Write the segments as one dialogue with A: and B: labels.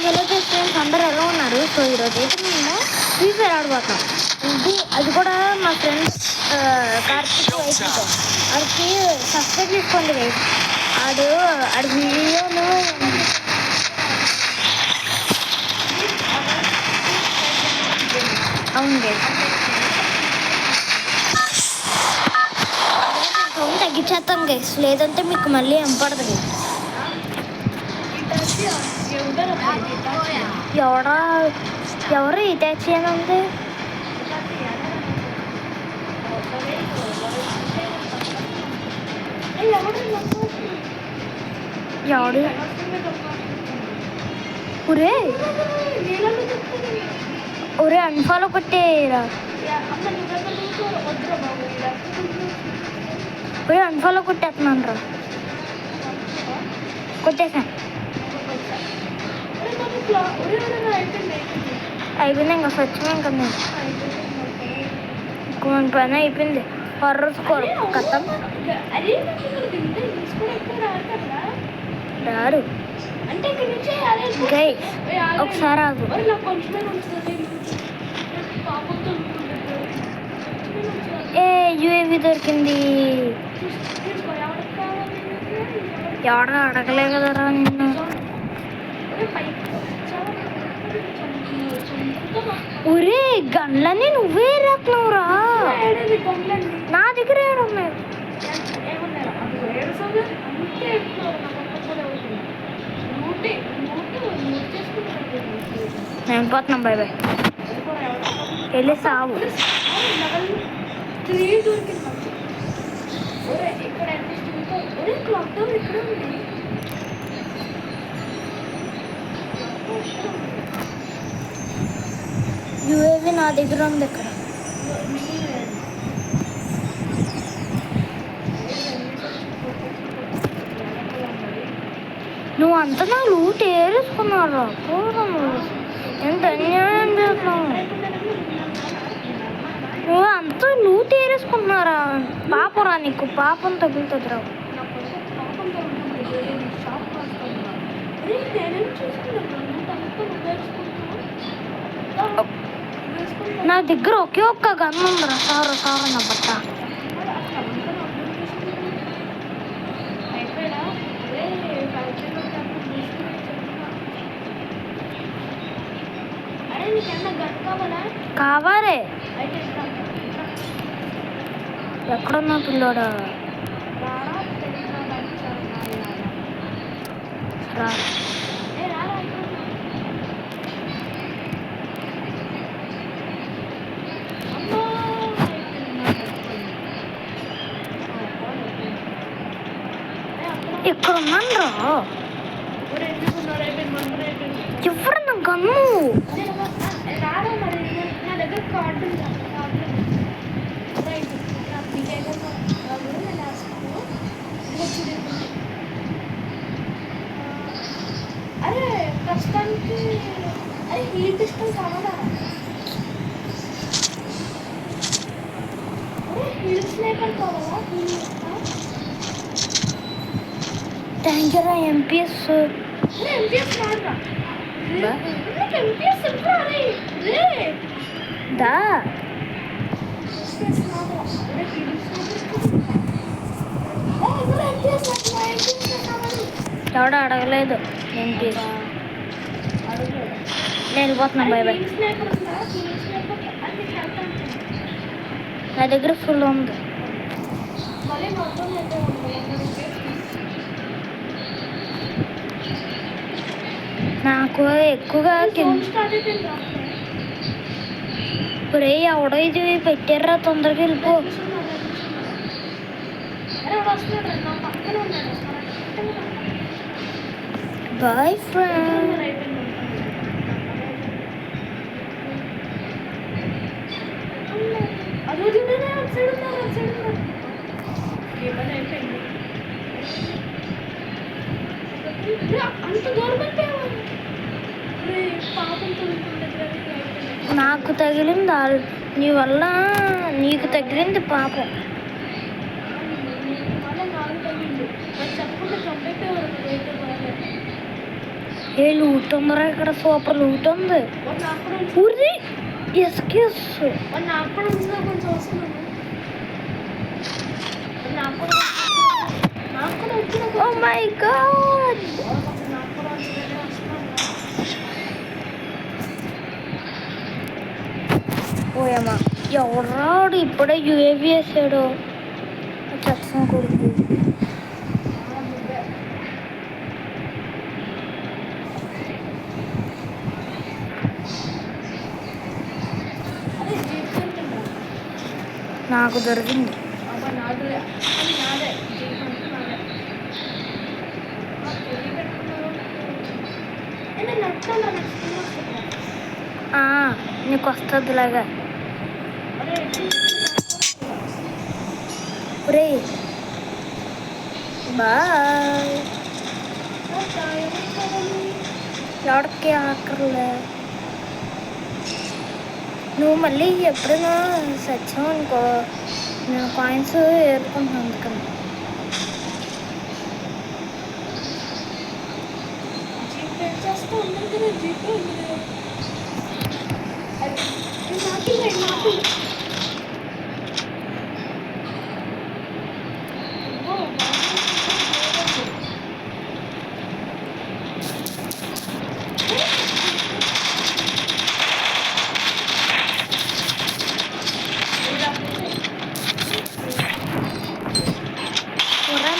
A: Hello friends, అందరూ ఎలా ఉన్నారు? సో ఈరోజు అయితే మేము ఫ్రీ ఫైర్ ఆడిపోతాం. అది కూడా మా ఫ్రెండ్స్ కార్తీక్ వైద్యుతో ఆడికి సబ్స్క్రైబ్ చేసుకోండి గైస్. ఆడి వీడియోలు అవును గైస్. సౌండ్ తగ్గించేస్తాం గైస్, లేదంటే మీకు మళ్ళీ ఎంపడదు గైస్. ఎవరు ఇటాచ్ చేయనుంది? ఎవడు ఒరే అన్ఫాలో కొట్టేరా, ఒరే అన్ఫాలో కొట్టేస్తున్నాను రా. కొట్టేసాను, అయిపోయింది. ఇంకా స్వచ్ఛమే ఇంకా మన పని అయిపోయింది. హర్రర్ స్కోర్ కథం రారు. ఒకసారి ఆగు. యూఏవి దొరికింది. ఎవడ అడగలే కదరా నిన్ను. ఒరే గన్లన్నీ నువ్వే రాస్తున్నావురా. నా దగ్గర ఏడున్నాయి. నేను పోతున్నాం. Bye bye. వెళ్ళి సావు. యూఏవి నా దగ్గర ఉంది. ఇక్కడ నువ్వు అంతా నా లూట్ ఏరేసుకున్నారా? ఎంత అన్యాయం చేస్తున్నావు. నువ్వు అంతా లూట్ ఏరేసుకుంటున్నారా? పాపరా, నీకు పాపం తగులుతుంది రా. నా దగ్గర ఒకే ఒక్క గన్ ఉందిరా. సారు నా బట్ట. కావాలే. ఎక్కడున్నా పిల్లోడా? రా. ఇక్కడ ఉన్నాను రా. ఎవరు నా గన్ను?
B: అరే ప్రస్తుతానికి అరే హీట్ ఇష్టం కావాలా? హీల్ స్నేకర్ కావాలా?
A: టైగర్ ఎంపీఎస్ దా ఎవడ అడగలేదు. ఎంపీఎస్ నేను పోతున్నాను. Bye bye. నా దగ్గర ఫుల్ ఉంది. నాకు ఎక్కువగా ఇప్పుడే ఎవడో ఇది పెట్టారా, తొందరగా వెళ్ళిపో. Boy friend. నాకు తగిలింది నీ వల్ల, నీకు తగిలింది పాపం. ఏ లూట్ ఉందరా ఇక్కడ సూపర్ లూట్ ఉంది
B: వాడు నాకు కూడా
A: ఊరి ఎస్కేస్
B: వాడు నాకు కూడా ఉంటుందా కొంచెం అవసరం నాకు కూడా వచ్చిన
A: ఓ మై గాడ్
B: నాకు కూడా వస్తున్నాను.
A: ఓయమ్మా ఎవరాడు ఇప్పుడే యూఏవి వేసాడు చచ్చిన కొడుకు
B: అదే జీవితంగా
A: నాకు దొరికింది
B: అబ్బా నాదే అది నాదే జీవితం నాదే నేను నడుస్తాను
A: నీకు వస్తుంది లాగా రే బాయ్ ఎవరికి ఆకర్లే నువ్వు మళ్ళీ ఎప్పుడైనా సత్యం అనుకో నేను కాయిన్స్ ఏరుకుంటున్నాను అందుకని
B: జీప్ చేస్తూ ఉన్నాను కదా జీప్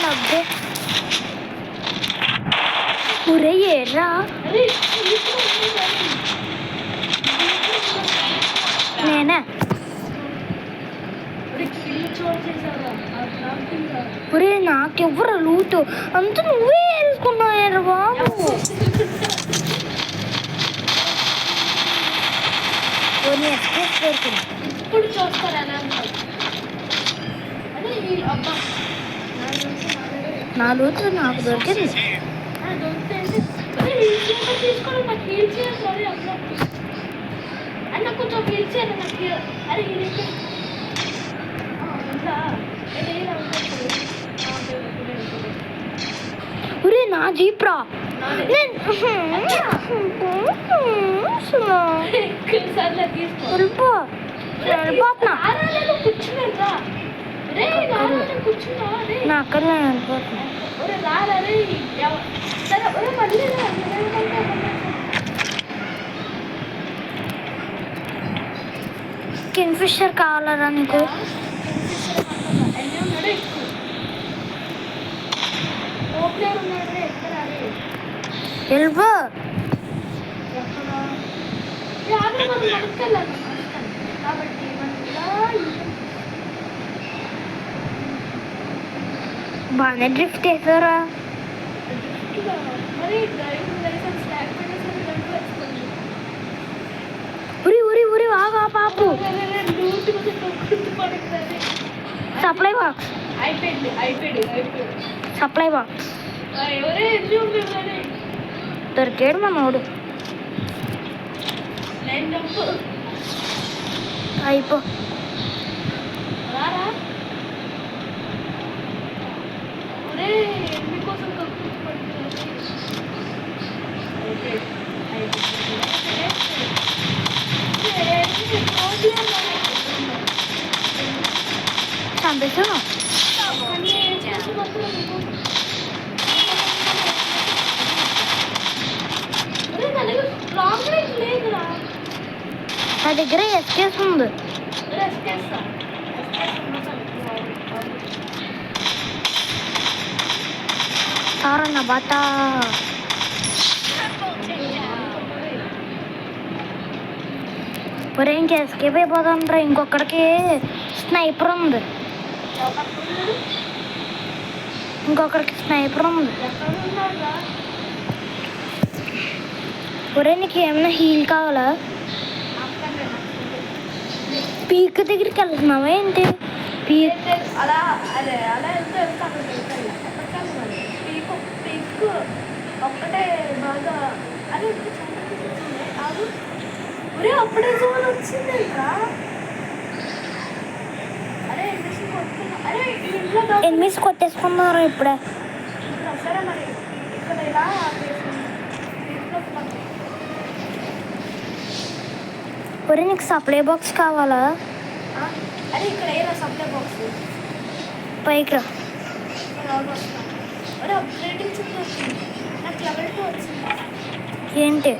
B: నాకు
A: ఒరే ఏరా నేనే ఒరే నాకెవ్వరు లూటు అంత నువ్వే వేసుకున్నావు బాబు
B: ఇప్పుడు చూస్తారు ఎలా అదే ఈ అబ్బా
A: నా లూటు నాకు దొరికింది
B: తీసుకోవడం నాకు హీల్ చేయాలి సారీ అప్పుడు అన్న కొంచెం హీల్ చేయాలి నాకు అరే హీల్
A: ఒరే నా జీప్రా వెళ్ళిపోతున్నా నా అక్కడ నేను వెళ్ళిపోతున్నా కింగ్ ఫిషర్ కావాలరా నీకు వెళ్ళిపో
B: కాబట్టి
A: బాగానే డ్రిఫ్ట్ వేసారా
B: మరి డ్రైవింగ్ లైసెన్స్ లేకపోయినా సరే గంటలు వేసుకోండి
A: ఉరి ఉరి ఉరి ఆగా పాపు సప్లై బాక్స్
B: అయిపోయింది
A: సప్లై బాక్స్
B: ఎవరే ఎన్ని ఉండేది
A: దొరికాడు మనోడు
B: నేను డబ్బు
A: అయిపో
B: రారా ఒరే మీకోసం కక్కుర్తి పడుతుంది
A: చంపేసాను నా దగ్గర ఎస్కేస్ ఉంది సారా నా బాత ఒరే ఇంక ఎస్కేప్ అయిపోతాం రా ఇంకొకరికి స్నైపర్ ఉంది ఇంకొకరికి స్నైపర్ ఉంది ఒరే నీకు ఏమైనా హీల్ కావాలా పీక్ దగ్గరికి వెళ్తున్నావా ఏంటి పీక్
B: అలా అదే అలా వెళ్తే పీక్ పీక్ ఒక్కటే బాగా అదే కాదు ఒరే అప్పుడే జోన్ వచ్చింది ఇంకా అరే ఇండస్ట్రీ కొట్టుకున్నా అరే ఇంట్లో
A: ఎనిమిస్ కొట్టేసుకున్నారు ఇప్పుడే
B: సరే మరి ఇక్కడ ఇలా ఇంట్లో
A: ఒరే నీకు సప్లై బాక్స్ కావాలా?
B: అరే ఇక్కడ ఏరా సప్లై బాక్స్
A: పైకి రా.
B: అరే అప్గ్రేడింగ్ చెప్తే వచ్చింది నాకు లెవెల్ 2 వచ్చింది.
A: ఏంటి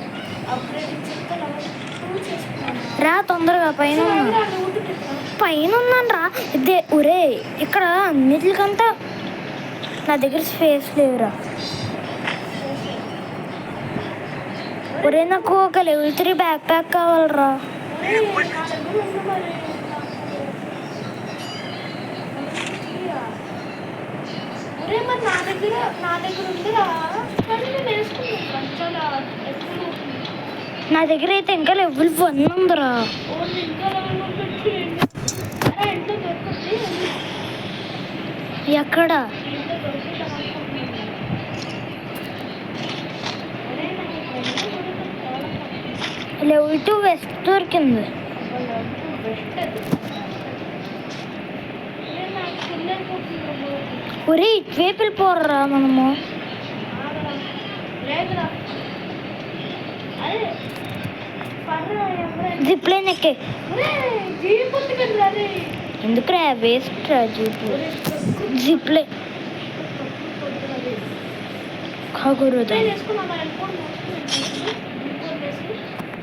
B: అప్గ్రేడింగ్ చెప్తే లెవెల్ 2 చేసుకున్నాను.
A: రా తొందరగా పైన పైన ఉన్నాను రా. ఇదే ఒరే ఇక్కడ అన్నిటికంతా నా దగ్గర స్పేస్ లేవురా. ఒరే నాకు ఒక లెవెల్ 3 బ్యాక్ ప్యాక్ కావాలరా.
B: మరి నా దగ్గర ఉందిరా కానీ నేను వేసుకున్నాను చాలా ఎక్కువ.
A: నా దగ్గర అయితే ఇంకా లెవెల్ 1 ఉందిరా.
B: ఇంకా లెవెల్ 1 పెట్టి అరే ఇంట్లో దొరుకుతుంది.
A: ఎక్కడ?
B: ఇంట్లో దొరుకుతుంది.
A: లెవెల్ 2 వెస్ట్ దొరికింది. ఒరే ఇటువైపు వెళ్ళిపోర్రా మనము. జిప్ లైన్ ఎక్కే. ఎందుకురా వేస్ట్ రా జీప్. జిప్ లైన్ కాకూడదు.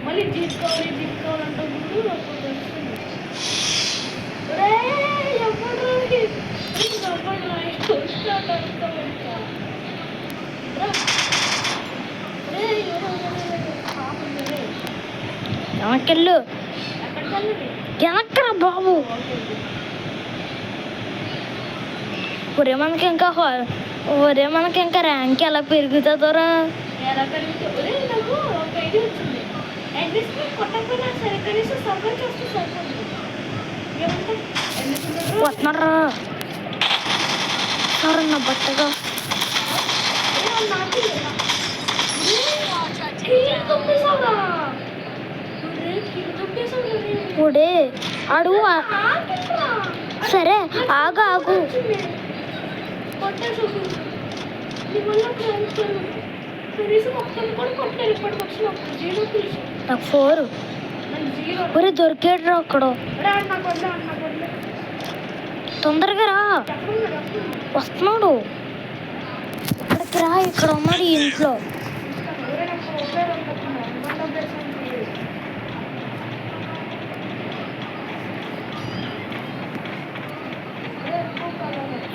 B: మళ్ళీ జీప్ కావాలంటే
A: వెనకెళ్ళు. వెనక్కరా బాబు. ఒరే మనకి ఇంకా ర్యాంక్ ఎలా పెరుగుతుందోరా.
B: ఎలా పెరుగుతుంది నాకు ఒక ఐడియా వచ్చింది. అడ్మిషన్ కొట్టకపోయినా సరే కనీసం సర్వర్ చేస్తే సరిపోతుంది.
A: వస్తున్నారా సార్ నా బట్టగా. ఒడే అడుగు. సరే ఆగు ఆగు. నాకు 4. ఒరే దొరికాడు రా అక్కడ. తొందరగా రా. వస్తున్నాడు. ఇక్కడికి రా. ఇక్కడ ఉన్నాడు ఈ ఇంట్లో.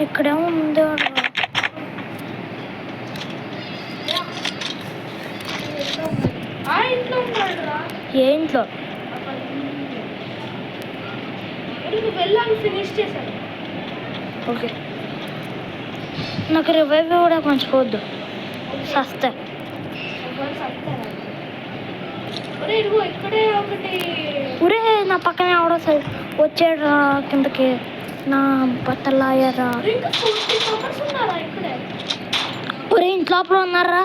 A: ఇక్కడే ఉంది. ఏ ఇంట్లో? ఓకే నాకు రివైవ్ కూడా కొంచెం పోద్దు. సస్తా ఊరే నా పక్కనే ఎవడో సైడ్ వచ్చాడు కిందకి. నా బట్టలాయరా. ఒరే ఇంట్లో ఉన్నారా?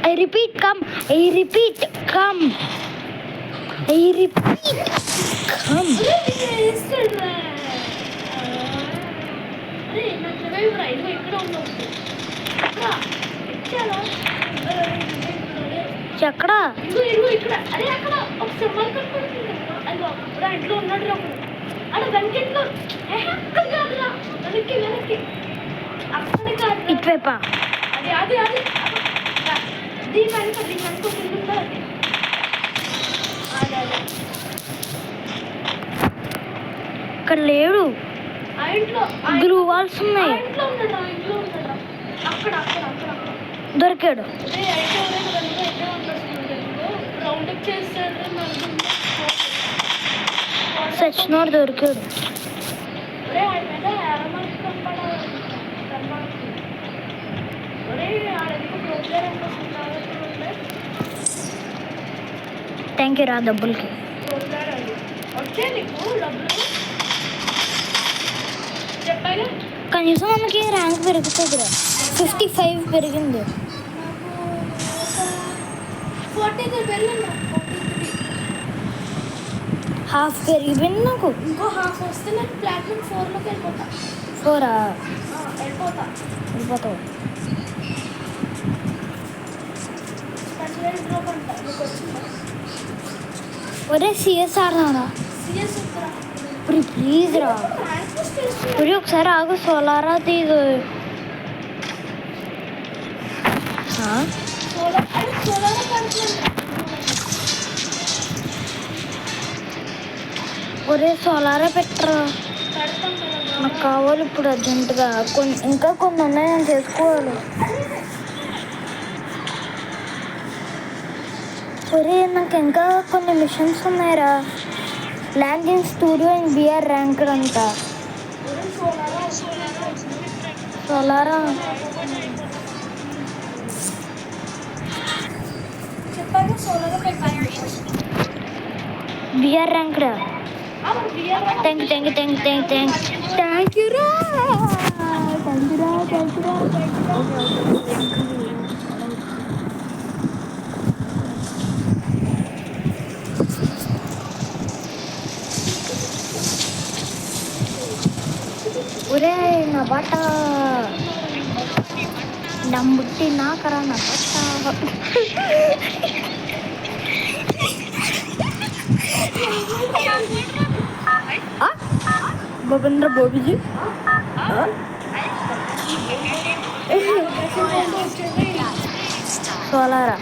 A: I repeat come. ఎక్కడ?
B: ఇక్కడ అరే అక్కడ ఒక సింబల్ కట్టుకుంటుంది. అది ఇంట్లో ఉన్నాడు రా. అక్కడ వెనకిట్లో వెనక్కి అక్కడ కాదు.
A: ఇటువైపా?
B: అది దీని వెనక ఉంటుందా? అది
A: ఇక్కడ లేడు.
B: ఆ ఇంట్లో
A: గ్లూ వాల్స్ ఉన్నాయి.
B: ఇంట్లో ఉన్నాడు. అక్కడ
A: దొరికాడు.
B: రౌండప్ చేస్తాడు.
A: సచ్చినోడు దొరికాడు. థ్యాంక్ యూ రా డబ్బులకి. కనీసం మనకి ర్యాంక్ పెరుగుతుంది రా. 55 పెరిగింది.
B: 43 పెరిగింది.
A: హాఫ్ పెరిగిపోయింది నాకు.
B: ఇంకో హాఫ్ వస్తే నేను ప్లాటినం 4లోకి వెళ్ళిపోతా.
A: 4ఆ?
B: వెళ్ళిపోతావు. స్పెషల్ డ్రాప్ అంట. నీకు వచ్చిందా?
A: ఒరే సిఎస్ఆర్ రారా
B: సిఎస్ ఇక్కడ
A: ప్లీజ్ రా ఒరే ఒకసారి ఆగు సోలారా తీదు
B: సోలార్ అరే సోలార్ పడుతుంది
A: ఒరే సోలారా పెట్టరా
B: పెడతాం కదా
A: నాకు కావాలి ఇప్పుడు అర్జెంటుగా ఇంకా కొన్ని ఉన్నాయి నేను చేసుకోవాలి. ఒరే నాకు ఇంకా కొన్ని మిషన్స్ ఉన్నాయిరా. Landing studio in BR rank అంట. సోలారా
B: చెప్పాను సోలార్ పెట్టాను
A: బిఆర్ ర్యాంక్ రా. థ్యాంక్ యూ రా. ఒరే నా బట్ట నమ్ముట్టి నాకరా నా బట్ట భూపేంద్ర బోబిజీ సోలారా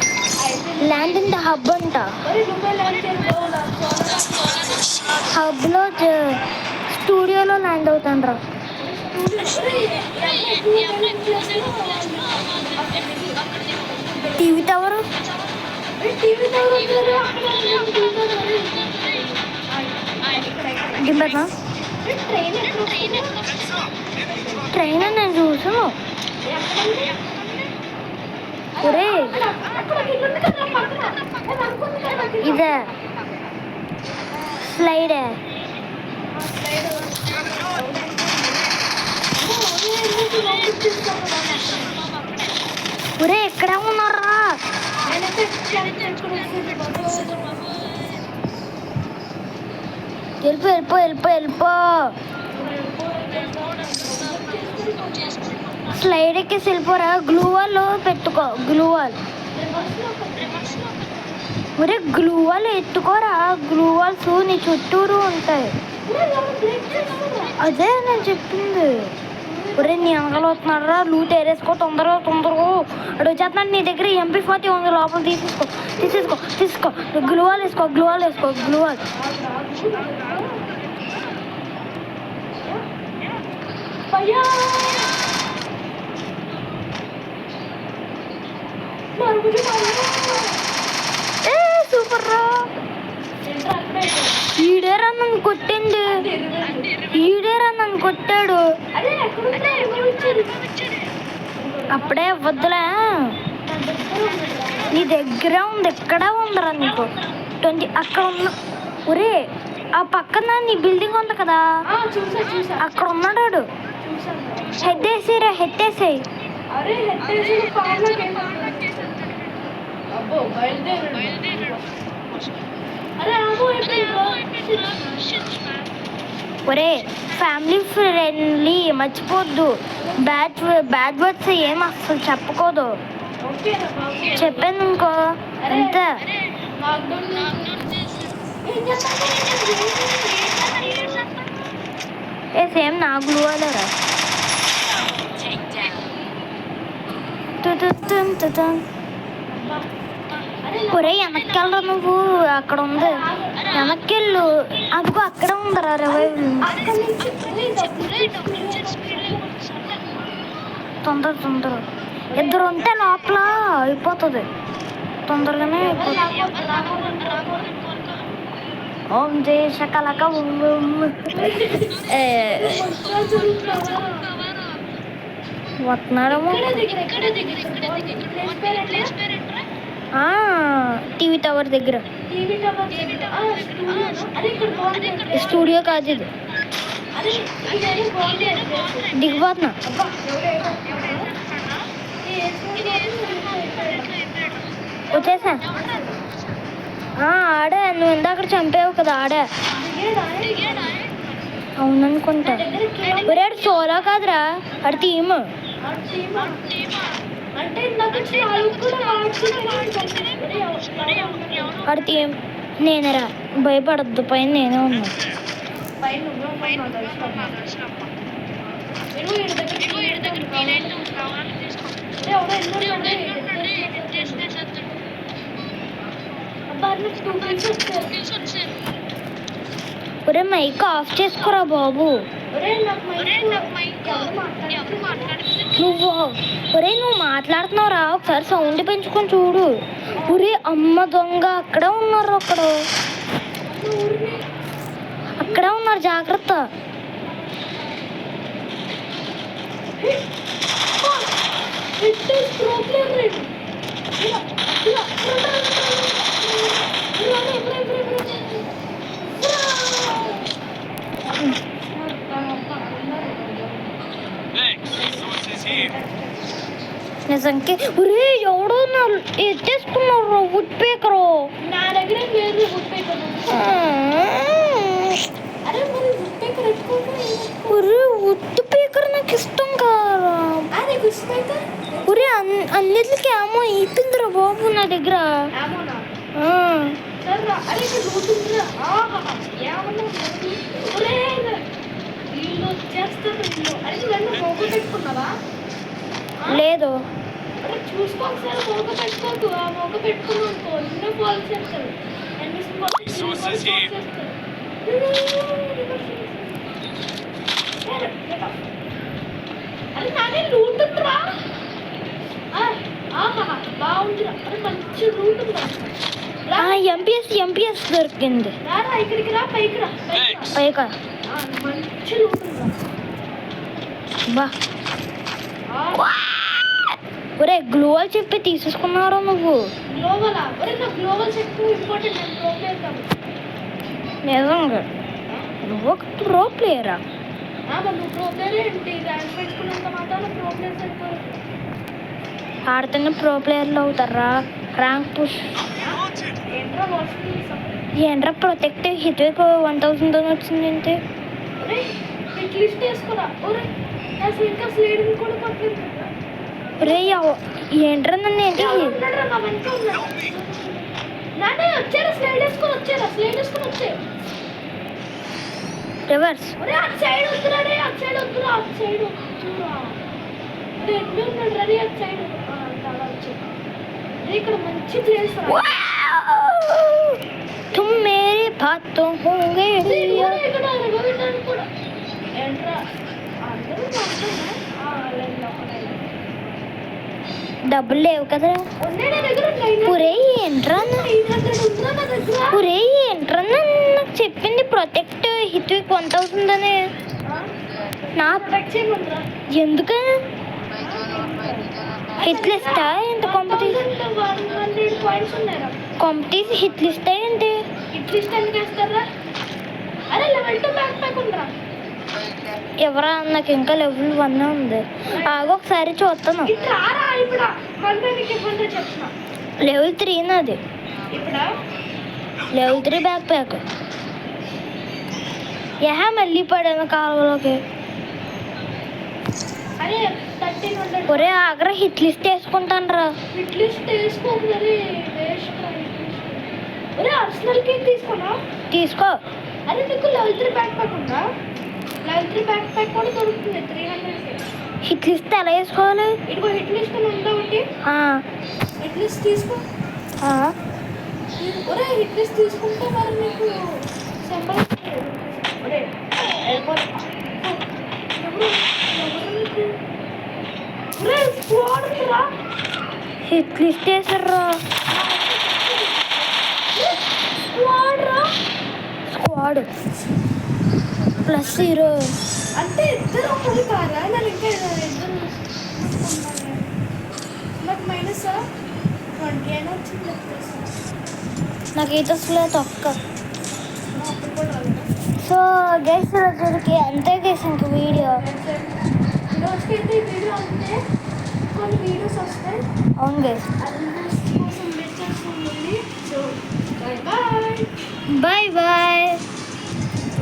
A: ల్యాండ్ ఇన్ ద హబ్ అంట. హబ్లో స్టూడియోలో ల్యాండ్ అవుతాను రా. టీవీ టవర్ దింపేనా ట్రైన్ నేను చూసాను. ఒరే ఇదే స్లైడ్ ఒరే ఎక్కడ ఉన్నారా? వెళ్ళిపో స్లైడ్ ఎక్కేసి వెళ్ళిపోరా. గ్లూ వాల్ పెట్టుకో. గ్లూ వాల్ ఒరే గ్లూ వాల్ ఎత్తుకోరా. గ్లూ వాల్స్ నీ చుట్టూరు ఉంటాయి. అదే నేను చెప్పింది. ఒరే నీ వెనకాల వస్తున్నాడు రా. లూట్ ఏరేసుకో తొందరగా అడు వచ్చేస్తున్నాడు. నీ దగ్గర MP40 ఉంది లోపల తీసేసుకో. గ్లూ వాల్ వేసుకో. గ్లూ వాల్ సూపర్ రా. ఈడేరా నన్ను కొట్టాడు. అప్పుడే వద్దులే. నీ దగ్గర ఉంది. ఎక్కడ ఉందరా నీకు 20 అక్కడ ఉన్న. ఒరే ఆ పక్కన నీ బిల్డింగ్ ఉంది కదా అక్కడ ఉన్నాడు. హెట్టేసేయి. ఒరే ఫ్యామిలీ ఫ్రెండ్లీ మర్చిపోద్దు. బ్యాడ్ వర్డ్స్ ఏం అసలు చెప్పకూడదు. చెప్పాను ఇంకో అంతే. సేమ్ నా గ్లూ వాళ్ళరా. ఒరే వెనక్కెళ్ళరా నువ్వు. అక్కడ ఉంది వెనక్కెళ్ళు. అదిగో అక్కడ ఉందరా రివైవ్. తొందర ఇద్దరు ఉంటే లోపల అయిపోతుంది. తొందరగానే ఓం జయ శకలక వస్తున్నాడేమో. టీవీ టవర్ దగ్గర. స్టూడియో కాదు ఇది. దిగిపోతున్నా. వచ్చేసా. ఆడే నువ్వు ఇందాక చంపేవు కదా ఆడే. అవుననుకుంటా. ఒరే ఆడు సోలో కాదురా. ఆడు టీమ్. ఆడు టీమ్ నేనేరా భయపడద్దు పైన నేనే ఉన్నా.
B: పైన నువ్వే ఉన్నావు తెలిసినమ్మా. నేను వీడి దగ్గర వీలైతే కావాలని తీసుకో. ఎవరో అబ్బా నాకు 2 kills వచ్చారు.
A: ఒరే మైక్ ఆఫ్ చేసుకోరా బాబు.
B: ఒరే నాకు మైక్ ఎవరు మాట్లాడుతున్నారు?
A: నువ్వు మాట్లాడుతున్నావురా, ఒకసారి సౌండ్ పెంచుకొని చూడు. ఒరే అమ్మ దొంగ అక్కడే ఉన్నారు, అక్కడే ఉన్నారు, జాగ్రత్త. నిజంకి ఒరే ఎవడో ఎత్తేసుకున్నారు వుడ్ పేకరు.
B: నా దగ్గర లేదు వుడ్ పేకర్. అరే మరి వుడ్ పేకర్
A: ఒరే వుడ్ పేకర్ నాకు ఇష్టం కారా.
B: అరే వుడ్ పేకర్
A: ఒరే అన్నిటికి ఏమో అయిపోయిందిరా బాబు నా దగ్గర.
B: అరే లూట్ ఉందిరా. ఏమన్నా ఒరే వీళ్ళు వచ్చేస్తారు. అరే నువ్వు మోగ పెట్టుకున్నావా?
A: లేదు.
B: అరే చూసుకో ఒకసారి, మోగ పెట్టుకోకు. ఆ మోగ పెట్టుకున్నావు అనుకో నిన్నే కాల్ చేస్తారు. అరే నానే లూట్ ఉందిరా. బాగుందిరా. అరే మంచి లూట్ ఉందా.
A: ఎంపీఎస్ దొరికింది.
B: రారా ఇక్కడికి రా, పైకి రా.
A: పైకా
B: మంచి లూట్ ఉందా.
A: బా ఒరే గ్లోవల్ చెప్పి తీసేసుకున్నారా నువ్వు?
B: గ్లోవలా? ఒరే నా గ్లోవల్ చెప్పు ఇంపార్టెంట్. నేను ప్రో ప్లేయర్ కాదు.
A: నిజంగా నువ్వు ఒక ప్రో ప్లేయరా?
B: నువ్వు ప్రో ప్లేయర్ ఏంటి? ర్యాంక్ పెట్టుకున్నంత మాత్రాన ప్రో ప్లేయర్స్ అయిపోరు.
A: ఆడితేనే ప్రో ప్లేయర్లు అవుతారా? ర్యాంక్ పుష్ ఏంట్రా ప్రొటెక్టివ్ హిట్ 1000 వచ్చిందంటే.
B: ఒరే హిట్ లిస్ట్ వేసుకోరా. ఒరే అసలు ఇంకా స్లైడింగ్ కూడా పట్టలేదు.
A: ఒరే ఏంట్రా నన్ను ఏంటి
B: నానే వచ్చారా? స్లైడ్ వేసుకొని వచ్చే.
A: రివర్స్.
B: ఒరే అటు సైడ్ వద్దురా. అటు సైడ్ వద్దురా. ఎన్ని ఉన్నాడు రెడీ అటు సైడ్. అలా వచ్చే ఇక్కడ మంచి ప్లేస్.
A: तुम मेरे बातों होंगे డబ్బులు లేవు కదా. ఒరే ఏంట్రా నాకు చెప్పింది ప్రొటెక్ట్ హిట్ 1000 అని. నా ఎందుకు హిట్ లిస్టా ఎంత కాంపిటీషన్ హిట్ లిస్ట్ ఏంటి?
B: హిట్ లిస్ట్ ఎందుకు వేస్తారా? అరే లెవెల్ 2 బ్యాక్ ప్యాక్ ఉందిరా.
A: ఎవరా? నాకు ఇంకా లెవెల్ 1 ఉంది. ఆగు ఒకసారి చూస్తాను. లెవెల్ 3 నాది. Level 3 back pack. మళ్ళీ పడాను కాలువలోకి. ఒరే ఆగ్రా హిట్ లిస్ట్ వేసుకుంటాను రా.
B: హిట్ లిస్ట్ వేసుకోకూడదు. ఒరే అర్సనల్ కి తీసుకోనా?
A: తీసుకో.
B: అరే నీకు లెవెల్ 3 బ్యాక్ ప్యాక్ ఉందా? లెవెల్ 3 బ్యాక్ ప్యాక్ కూడా దొరుకుతుంది 300.
A: హిట్ లిస్ట్ ఎలా వేసుకోవాలి?
B: ఇదిగో హిట్ లిస్ట్ అని ఉందా ఒకటి. హిట్ లిస్ట్ తీసుకో. ఒరే హిట్ లిస్ట్ తీసుకుంటే మరి నీకు సింబల్ ఒరే
A: హిట్ లిస్ట్ వేసారా? స్క్వాడ్ ప్లస్ 0
B: అంటే ఇద్దరు ఒకటి కాదా? నేను ఇంకా ఇద్దరు నాకు మైనస్ 20 అయినా వచ్చింది.
A: నాకైతే అసలు తొక్క. సో గైస్ రోజులకి అంతే గైస్ ఇంక వీడియో.
B: రోజుకైతే ఈ వీడియో అంటే కొన్ని వీడియోస్ వస్తాయి.
A: అవును గైస్.
B: కోసం వెయిట్ చేస్తుంది. So bye
A: bye.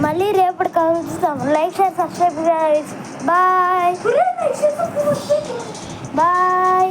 A: మళ్ళీ రేపటి కలుస్తాం. Like share subscribe guys. Bye bye.